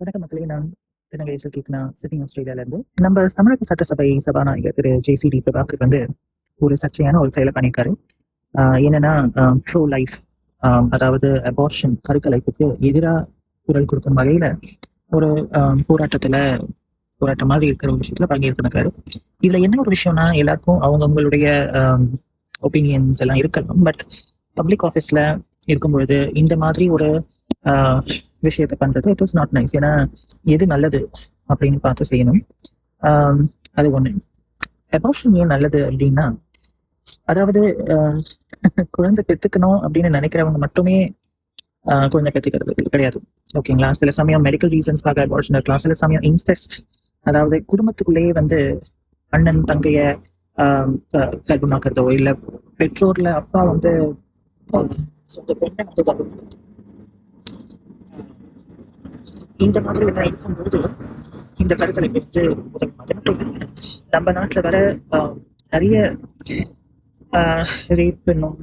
வணக்க மக்களே, நான் திருநங்கை கீர்த்தனா, சிட்னி ஆஸ்திரேலியால இருந்து. நம்ம தமிழக சட்டசபை சபாநாயகர் திரு JCD பிரபாகர் வந்து ஒரு சர்ச்சையான ஒரு செயலை பண்ணியிருக்காரு. என்னன்னா ப்ரோ லைஃப், அதாவது அபார்ஷன் கருக்கலைப்புக்கு எதிராக குரல் கொடுக்கும் வகையில ஒரு போராட்டம் மாதிரி இருக்கிற ஒரு விஷயத்துல பங்கேற்கிறாரு. இதுல என்ன ஒரு விஷயம்னா, எல்லாருக்கும் அவங்களுடைய ஒப்பீனியன்ஸ் எல்லாம் இருக்கலாம். பட் பப்ளிக் ஆஃபீஸ்ல இருக்கும்பொழுது இந்த மாதிரி ஒரு விஷயத்தை பண்றது இட் இஸ் நாட் நைஸ். ஏன்னா எது நல்லது அப்படின்னு பார்த்து செய்யணும். அது ஒண்ணு. அபார்ஷன் ஏன் நல்லது அப்படின்னா, அதாவது குழந்தை பெத்துக்கணும் அப்படின்னு நினைக்கிறவங்க மட்டுமே குழந்தை பெத்துக்கிறது கிடையாது. ஓகேங்களா? சில சமயம் மெடிக்கல் ரீசன்ஸ்க்காக அபார்ஷன் இருக்கலாம். சில சமயம் இன்செஸ்ட், அதாவது குடும்பத்துக்குள்ளேயே வந்து அண்ணன் தங்கைய கர்ப்பமாக்குறதோ, இல்ல பெற்றோர்ல அப்பா வந்து சொந்த பெண்ணை வந்து கர்ப்பமாக்குறதோ, இந்த மாதிரி எல்லாம் இருக்கும்போது இந்த கருக்கலைப்பு வந்து உதவும். அது மட்டும் இல்லை, நம்ம நாட்டுல வர நிறைய ரேப் என்னும்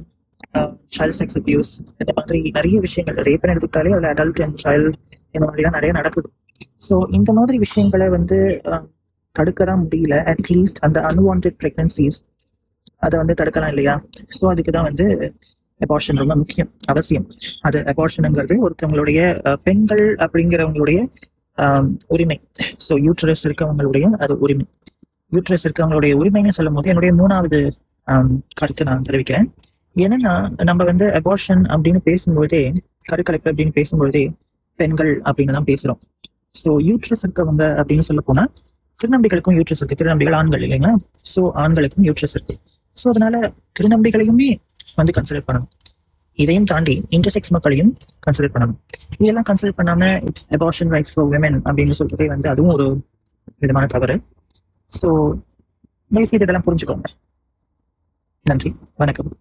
சைல்ட் செக்ஸ் அபியூஸ், இந்த மாதிரி நிறைய விஷயங்கள், ரேப் எடுத்துக்கிட்டாலே அதுல அடல்ட் அண்ட் சைல்டு இந்த மாதிரிலாம் நிறைய நடக்குது. ஸோ இந்த மாதிரி விஷயங்களை வந்து தடுக்கதான் முடியல. அட்லீஸ்ட் அந்த அன்வான்ட் பிரெக்னன்சிஸ் அதை வந்து தடுக்கலாம் இல்லையா? ஸோ அதுக்கு தான் வந்து அபார்ஷன் ரொம்ப முக்கியம், அவசியம். அது அபார்ஷனுங்கிறது ஒருத்தவங்களுடைய பெண்கள் அப்படிங்கிறவங்களுடைய உரிமை. ஸோ யூட்ரஸ் இருக்கவங்களுடைய அது உரிமை. யூட்ரஸ் இருக்கவங்களுடைய உரிமைன்னு சொல்லும் போது என்னுடைய மூணாவது கருத்தை நான் தெரிவிக்கிறேன். ஏன்னா நம்ம வந்து அபார்ஷன் அப்படின்னு பேசும்பொழுதே, கருக்கலைப்பு அப்படின்னு பேசும்பொழுதே பெண்கள் அப்படின்னு தான் பேசுறோம். ஸோ யூட்ரஸ் இருக்கவங்க அப்படின்னு சொல்ல போனா திருநம்பிகளுக்கும் யூட்ரஸ் இருக்கு. திருநம்பிகள் ஆண்கள் இல்லைங்களா? ஸோ ஆண்களுக்கும் யூட்ரஸ் இருக்கு. ஸோ அதனால திருநம்பிகளையுமே வந்து கன்சிடர் பண்ணணும். இதையும் தாண்டி இன்டர்செக்ஸ் மக்களையும் கன்சிடர் பண்ணணும். இதெல்லாம் கன்சிடர் பண்ணாம அபார்ஷன் ரைட்ஸ் ஃபார் விமென் அப்படின்னு சொல்றதே வந்து அதுவும் ஒரு விதமான தவறு. ஸோ தயவுசெய்து இதெல்லாம் புரிஞ்சுக்கோங்க. நன்றி, வணக்கம்.